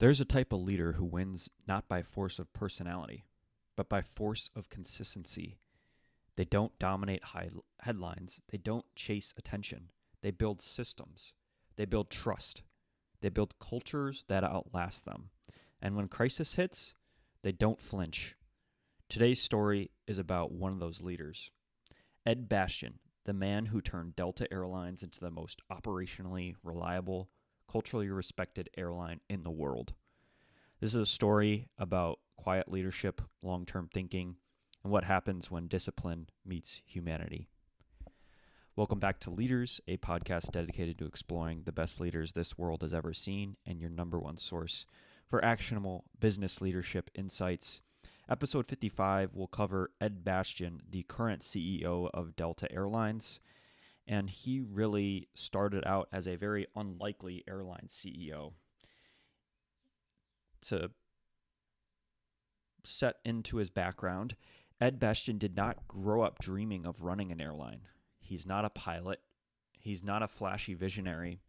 There's a type of leader who wins not by force of personality, but by force of consistency. They don't dominate headlines. They don't chase attention. They build systems. They build trust. They build cultures that outlast them. And when crisis hits, they don't flinch. Today's story is about one of those leaders, Ed Bastian, the man who turned Delta Airlines into the most operationally reliable, culturally respected airline in the world. This is a story about quiet leadership, long-term thinking, and what happens when discipline meets humanity. Welcome back to Leaders, a podcast dedicated to exploring the best leaders this world has ever seen and your number one source for actionable business leadership insights. Episode 55 will cover Ed Bastian, the current CEO of Delta Airlines, and he really started out as a very unlikely airline CEO. To set into his background, Ed Bastian did not grow up dreaming of running an airline. He's not a pilot. He's not a flashy visionary.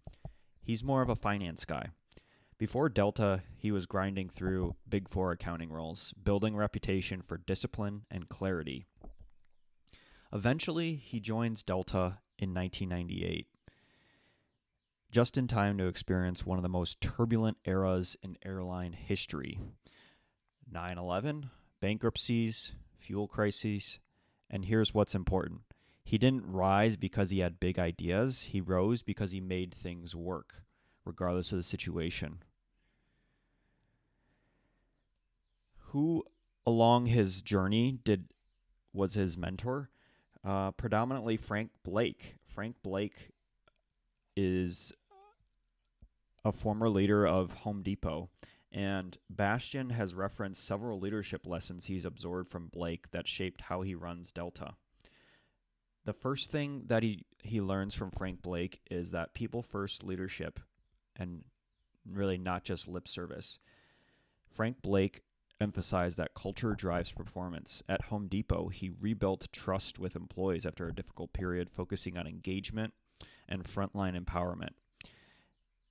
He's more of a finance guy. Before Delta, he was grinding through Big Four accounting roles, building a reputation for discipline and clarity. Eventually, he joins Delta in 1998, just in time to experience one of the most turbulent eras in airline history. 9/11, bankruptcies, fuel crises, and here's what's important. He didn't rise because he had big ideas. He rose because he made things work, regardless of the situation. Who along his journey was his mentor? Predominantly Frank Blake. Frank Blake is a former leader of Home Depot, and Bastian has referenced several leadership lessons he's absorbed from Blake that shaped how he runs Delta. The first thing that he learns from Frank Blake is that people-first leadership, and really not just lip service. Frank Blake emphasized that culture drives performance. At Home Depot, he rebuilt trust with employees after a difficult period, focusing on engagement and frontline empowerment.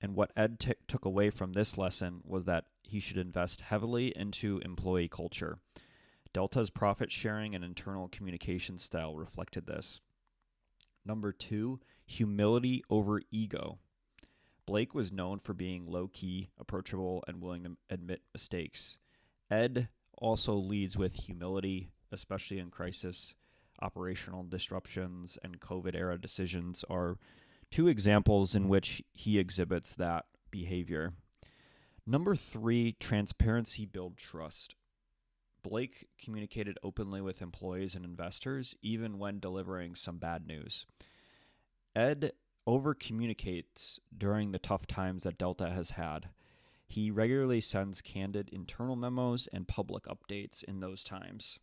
And what Ed took away from this lesson was that he should invest heavily into employee culture. Delta's profit sharing and internal communication style reflected this. Number 2, humility over ego. Blake was known for being low-key, approachable, and willing to admit mistakes. Ed also leads with humility, especially in crisis. Operational disruptions and COVID-era decisions are two examples in which he exhibits that behavior. Number 3, transparency builds trust. Blake communicated openly with employees and investors, even when delivering some bad news. Ed over-communicates during the tough times that Delta has had. He regularly sends candid internal memos and public updates in those times.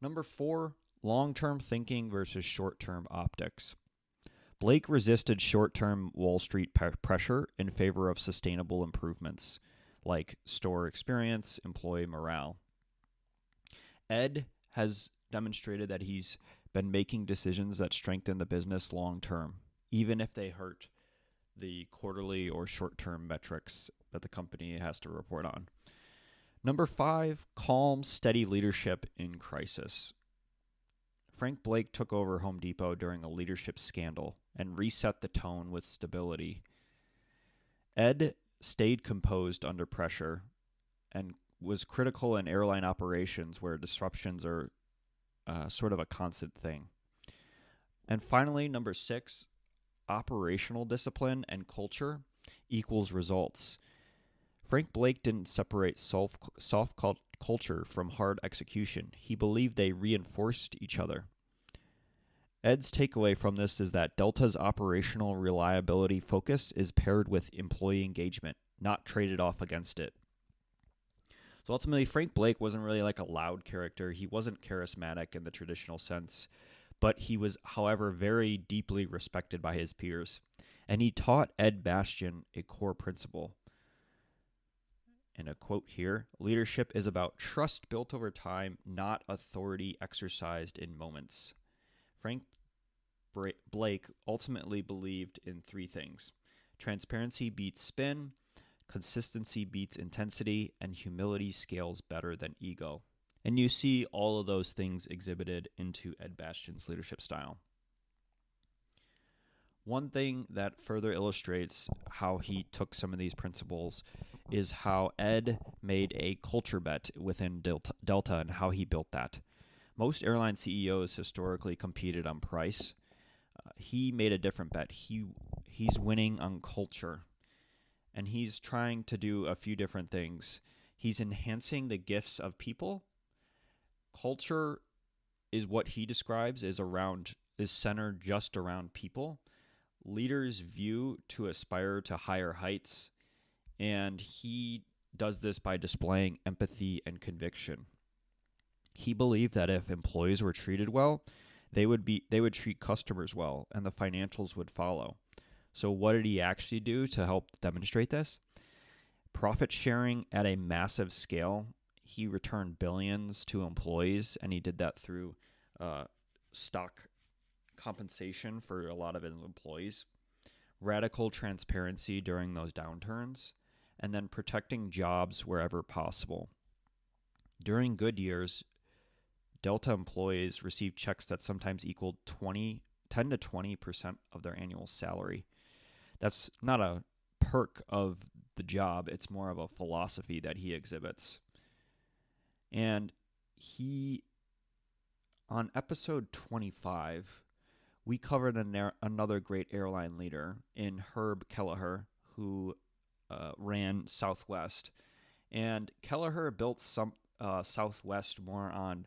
Number 4, long-term thinking versus short-term optics. Blake resisted short-term Wall Street pressure in favor of sustainable improvements like store experience, employee morale. Ed has demonstrated that he's been making decisions that strengthen the business long-term, even if they hurt the quarterly or short-term metrics that the company has to report on. Number 5, calm, steady leadership in crisis. Frank Blake took over Home Depot during a leadership scandal and reset the tone with stability. Ed stayed composed under pressure and was critical in airline operations where disruptions are sort of a constant thing. And finally, number 6, operational discipline and culture equals results. Frank Blake didn't separate soft culture from hard execution. He believed they reinforced each other. Ed's takeaway from this is that Delta's operational reliability focus is paired with employee engagement, not traded off against it. So ultimately, Frank Blake wasn't really like a loud character. He wasn't charismatic in the traditional sense, but he was, however, very deeply respected by his peers. And he taught Ed Bastian a core principle. And a quote here, leadership is about trust built over time, not authority exercised in moments. Frank Blake ultimately believed in 3 things. Transparency beats spin, Consistency beats intensity, and humility scales better than ego. And you see all of those things exhibited into Ed Bastian's leadership style. One thing that further illustrates how he took some of these principles is how Ed made a culture bet within Delta and how he built that. Most airline CEOs historically competed on price. He made a different bet. He's winning on culture, and he's trying to do a few different things. He's enhancing the gifts of people. Culture is what he describes is centered just around people. Leaders view to aspire to higher heights, and he does this by displaying empathy and conviction. He believed that if employees were treated well, they would treat customers well, and the financials would follow. So what did he actually do to help demonstrate this? Profit sharing at a massive scale. He returned billions to employees, and he did that through stock compensation for a lot of his employees, radical transparency during those downturns, and then protecting jobs wherever possible. During good years, Delta employees received checks that sometimes equaled 10 to 20% of their annual salary. That's not a perk of the job, it's more of a philosophy that he exhibits. And on episode 25, we covered another great airline leader in Herb Kelleher, who ran Southwest. And Kelleher built Southwest more on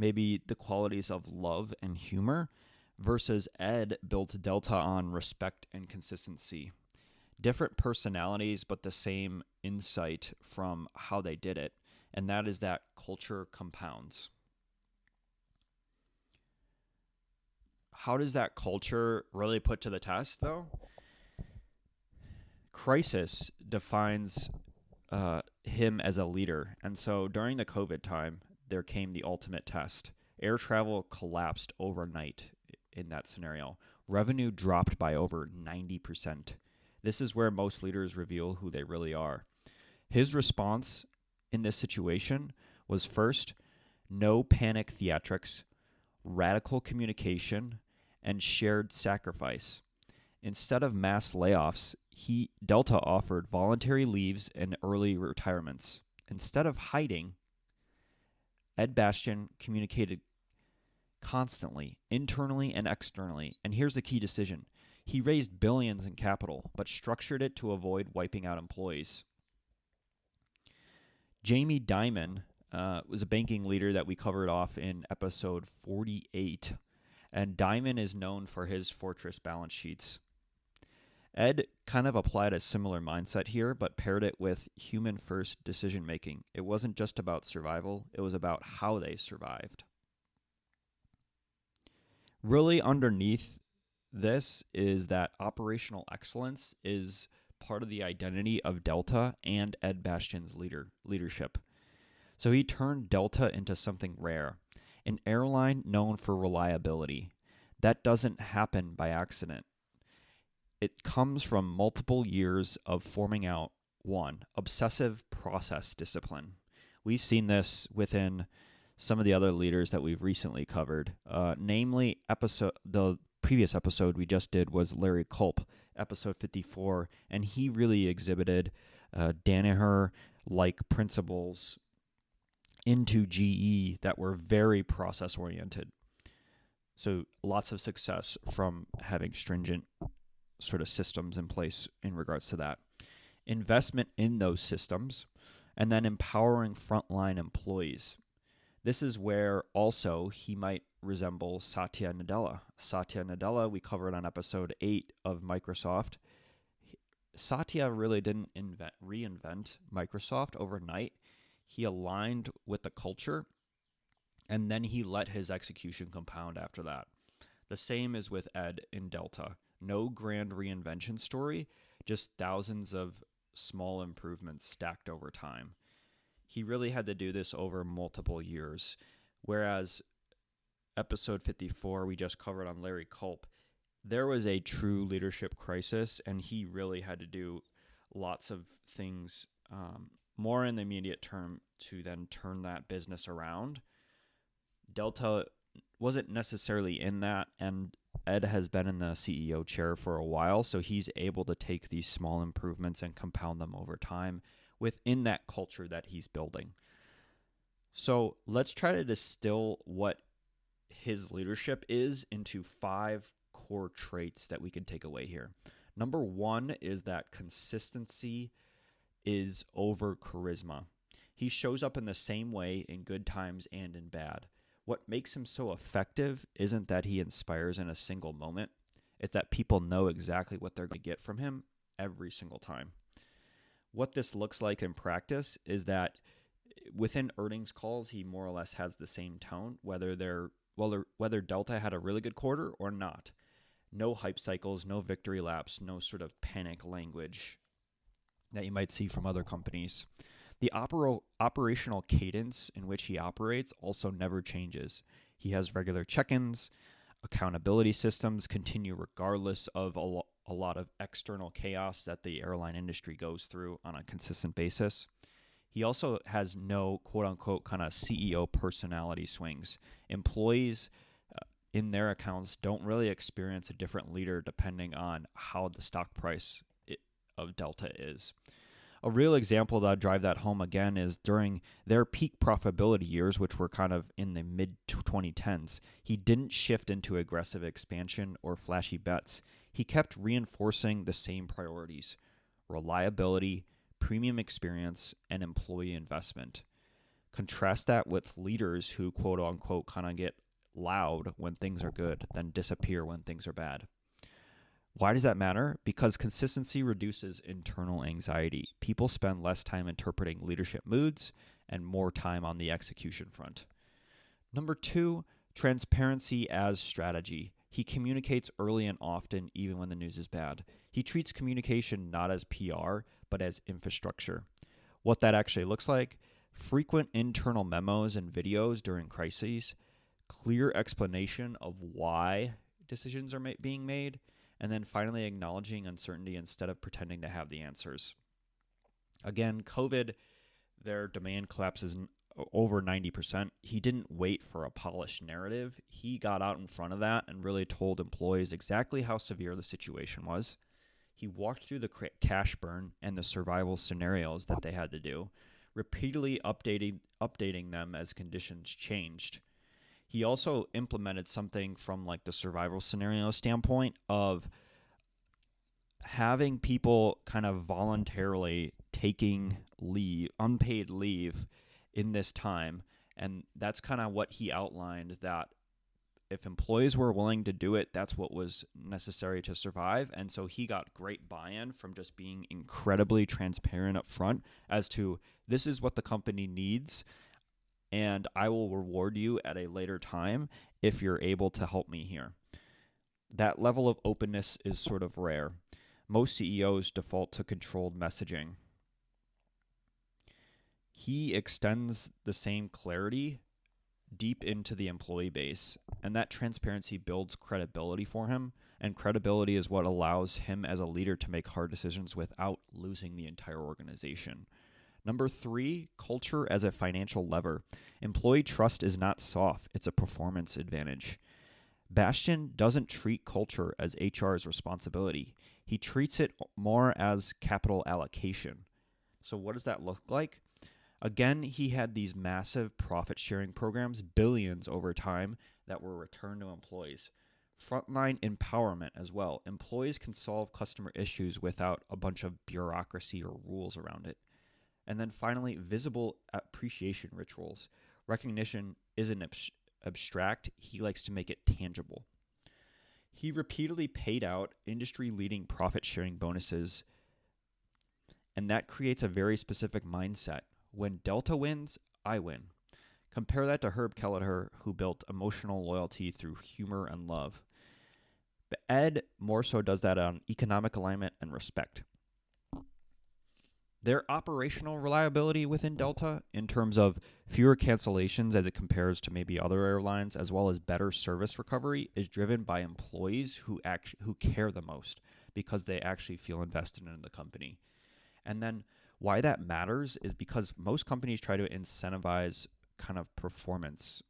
maybe the qualities of love and humor, versus Ed built Delta on respect and consistency. Different personalities, but the same insight from how they did it, and that is that culture compounds. How does that culture really put to the test, though? Crisis defines him as a leader. And so during the COVID time, there came the ultimate test. Air travel collapsed overnight in that scenario. Revenue dropped by over 90%. This is where most leaders reveal who they really are. His response in this situation was, first, no panic theatrics, radical communication, and shared sacrifice. Instead of mass layoffs, Delta offered voluntary leaves and early retirements. Instead of hiding, Ed Bastian communicated constantly, internally and externally. And here's the key decision. He raised billions in capital, but structured it to avoid wiping out employees. Jamie Dimon was a banking leader that we covered off in episode 48. And Dimon is known for his fortress balance sheets. Ed kind of applied a similar mindset here, but paired it with human-first decision-making. It wasn't just about survival, it was about how they survived. Really underneath this is that operational excellence is part of the identity of Delta and Ed Bastian's leadership. So he turned Delta into something rare, an airline known for reliability. That doesn't happen by accident. It comes from multiple years of forming out, one, obsessive process discipline. We've seen this within some of the other leaders that we've recently covered. Namely, the previous episode we just did was Larry Culp, episode 54, and he really exhibited Danaher-like principles into GE that were very process-oriented. So lots of success from having stringent sort of systems in place in regards to that. Investment in those systems, and then empowering frontline employees. This is where also he might resemble Satya Nadella. Satya Nadella, we covered on episode 8 of Microsoft. Satya really didn't reinvent Microsoft overnight. He aligned with the culture, and then he let his execution compound after that. The same is with Ed in Delta. No grand reinvention story, just thousands of small improvements stacked over time. He really had to do this over multiple years, whereas episode 54 we just covered on Larry Culp, there was a true leadership crisis, and he really had to do lots of things more in the immediate term to then turn that business around. Delta wasn't necessarily in that, and Ed has been in the CEO chair for a while, so he's able to take these small improvements and compound them over time within that culture that he's building. So let's try to distill what his leadership is into 5 core traits that we can take away here. Number 1 is that consistency is over charisma. He shows up in the same way in good times and in bad. What makes him so effective isn't that he inspires in a single moment. It's that people know exactly what they're going to get from him every single time. What this looks like in practice is that within earnings calls, he more or less has the same tone, whether Delta had a really good quarter or not. No hype cycles, no victory laps, no sort of panic language that you might see from other companies. The operational cadence in which he operates also never changes. He has regular check-ins, accountability systems continue regardless of a lot of external chaos that the airline industry goes through on a consistent basis. He also has no quote-unquote kind of CEO personality swings. Employees in their accounts don't really experience a different leader depending on how the stock price of Delta is. A real example that drive that home again is during their peak profitability years, which were kind of in the mid-2010s, he didn't shift into aggressive expansion or flashy bets. He kept reinforcing the same priorities: reliability, premium experience, and employee investment. Contrast that with leaders who quote-unquote kind of get loud when things are good, then disappear when things are bad. Why does that matter? Because consistency reduces internal anxiety. People spend less time interpreting leadership moods and more time on the execution front. Number 2, transparency as strategy. He communicates early and often, even when the news is bad. He treats communication not as PR, but as infrastructure. What that actually looks like: frequent internal memos and videos during crises, clear explanation of why decisions are being made, and then finally acknowledging uncertainty instead of pretending to have the answers. Again, COVID, their demand collapses over 90%. He didn't wait for a polished narrative. He got out in front of that and really told employees exactly how severe the situation was. He walked through the cash burn and the survival scenarios that they had to do, repeatedly updating them as conditions changed. He also implemented something from like the survival scenario standpoint of having people kind of voluntarily taking leave, unpaid leave in this time. And that's kind of what he outlined, that if employees were willing to do it, that's what was necessary to survive. And so he got great buy-in from just being incredibly transparent up front as to this is what the company needs, and I will reward you at a later time if you're able to help me here. That level of openness is sort of rare. Most CEOs default to controlled messaging. He extends the same clarity deep into the employee base, and that transparency builds credibility for him, and credibility is what allows him as a leader to make hard decisions without losing the entire organization. Number 3, culture as a financial lever. Employee trust is not soft, it's a performance advantage. Bastian doesn't treat culture as HR's responsibility. He treats it more as capital allocation. So what does that look like? Again, he had these massive profit-sharing programs, billions over time, that were returned to employees. Frontline empowerment as well. Employees can solve customer issues without a bunch of bureaucracy or rules around it. And then finally, visible appreciation rituals. Recognition isn't abstract. He likes to make it tangible. He repeatedly paid out industry-leading profit-sharing bonuses, and that creates a very specific mindset. When Delta wins, I win. Compare that to Herb Kelleher, who built emotional loyalty through humor and love. But Ed more so does that on economic alignment and respect. Their operational reliability within Delta, in terms of fewer cancellations as it compares to maybe other airlines, as well as better service recovery, is driven by employees who care the most because they actually feel invested in the company. And then why that matters is because most companies try to incentivize kind of performance.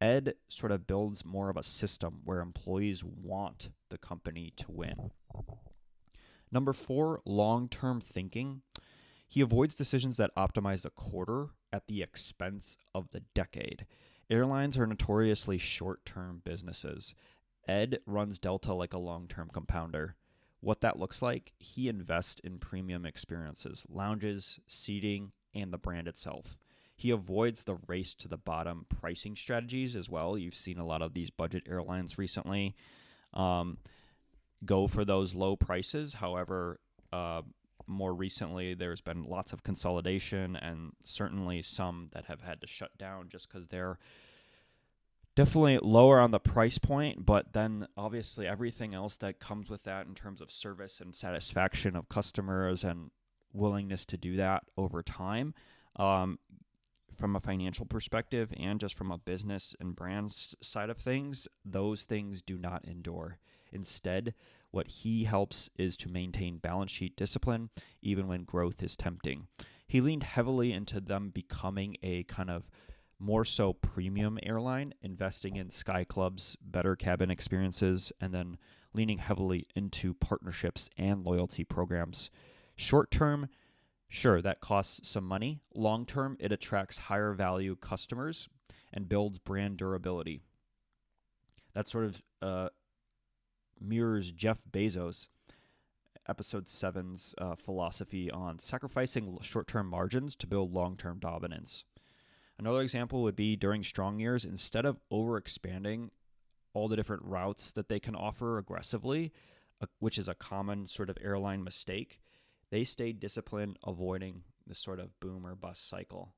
Ed sort of builds more of a system where employees want the company to win. Number 4, long-term thinking. He avoids decisions that optimize a quarter at the expense of the decade. Airlines are notoriously short-term businesses. Ed runs Delta like a long-term compounder. What that looks like, he invests in premium experiences, lounges, seating, and the brand itself. He avoids the race to the bottom pricing strategies as well. You've seen a lot of these budget airlines recently go for those low prices. However, more recently, there's been lots of consolidation and certainly some that have had to shut down just because they're definitely lower on the price point, but then obviously everything else that comes with that in terms of service and satisfaction of customers and willingness to do that over time, from a financial perspective and just from a business and brand side of things, those things do not endure. Instead, what he helps is to maintain balance sheet discipline even when growth is tempting. He leaned heavily into them becoming a kind of more so premium airline, investing in sky clubs, better cabin experiences, and then leaning heavily into partnerships and loyalty programs. Short term, sure, that costs some money. Long term, it attracts higher value customers and builds brand durability. That sort of mirrors Jeff Bezos' episode 7's philosophy on sacrificing short-term margins to build long-term dominance. Another example would be during strong years, instead of overexpanding all the different routes that they can offer aggressively, which is a common sort of airline mistake, they stayed disciplined, avoiding this sort of boom or bust cycle.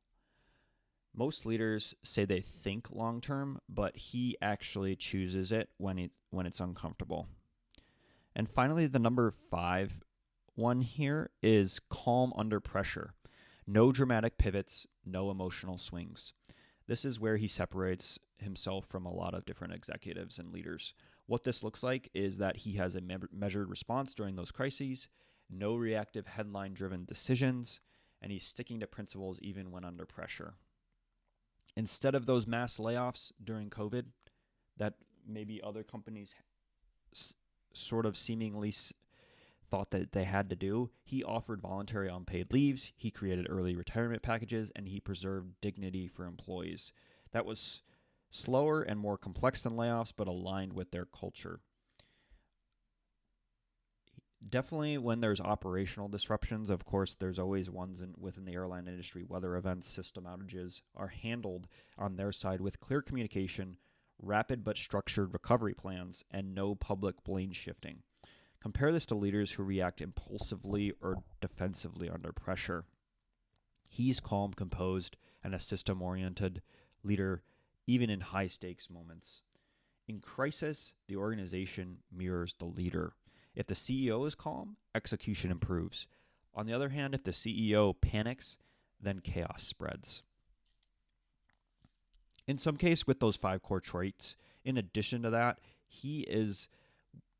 Most leaders say they think long-term, but he actually chooses it when it's uncomfortable. And finally, the number 5 one here is calm under pressure. No dramatic pivots, no emotional swings. This is where he separates himself from a lot of different executives and leaders. What this looks like is that he has a measured response during those crises, no reactive headline-driven decisions, and he's sticking to principles even when under pressure. Instead of those mass layoffs during COVID that maybe other companies sort of seemingly thought that they had to do, he offered voluntary unpaid leaves, he created early retirement packages, and he preserved dignity for employees. That was slower and more complex than layoffs, but aligned with their culture. Definitely when there's operational disruptions, of course, there's always ones within the airline industry, weather events, system outages are handled on their side with clear communication, rapid but structured recovery plans, and no public blame shifting. Compare this to leaders who react impulsively or defensively under pressure. He's calm, composed, and a system-oriented leader, even in high-stakes moments. In crisis, the organization mirrors the leader. If the CEO is calm, execution improves. On the other hand, if the CEO panics, then chaos spreads. In some case, with those 5 core traits, in addition to that, he is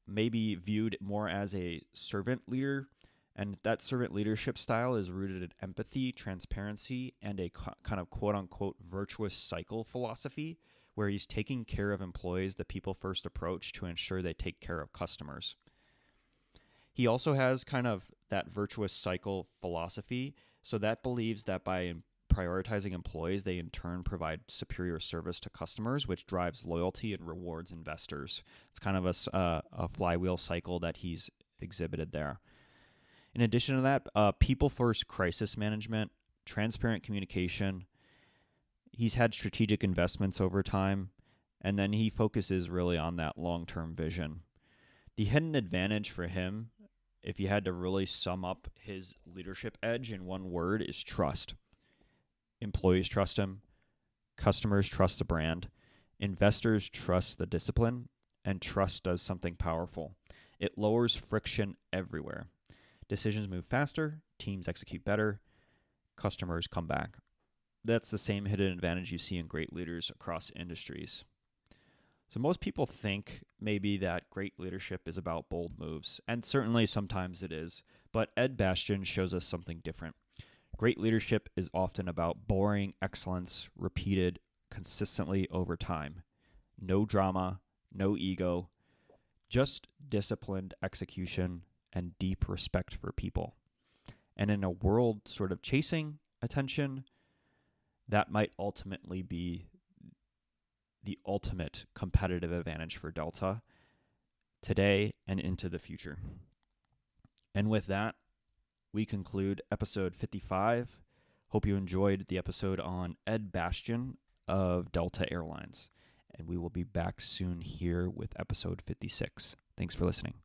maybe viewed more as a servant leader, and that servant leadership style is rooted in empathy, transparency, and a kind of quote-unquote virtuous cycle philosophy, where he's taking care of employees, the people-first approach to ensure they take care of customers. He also has kind of that virtuous cycle philosophy, so that believes that by prioritizing employees, they in turn provide superior service to customers, which drives loyalty and rewards investors. It's kind of a flywheel cycle that he's exhibited there. In addition to that, people-first crisis management, transparent communication. He's had strategic investments over time, and then he focuses really on that long-term vision. The hidden advantage for him, if you had to really sum up his leadership edge in one word, is trust. Employees trust him, customers trust the brand, investors trust the discipline, and trust does something powerful. It lowers friction everywhere. Decisions move faster, teams execute better, customers come back. That's the same hidden advantage you see in great leaders across industries. So most people think maybe that great leadership is about bold moves, and certainly sometimes it is, But Ed Bastian shows us something different. Great leadership is often about boring excellence repeated consistently over time. No drama, no ego, just disciplined execution and deep respect for people. And in a world sort of chasing attention, that might ultimately be the ultimate competitive advantage for Delta today and into the future. And with that, we conclude episode 55. Hope you enjoyed the episode on Ed Bastian of Delta Airlines. And we will be back soon here with episode 56. Thanks for listening.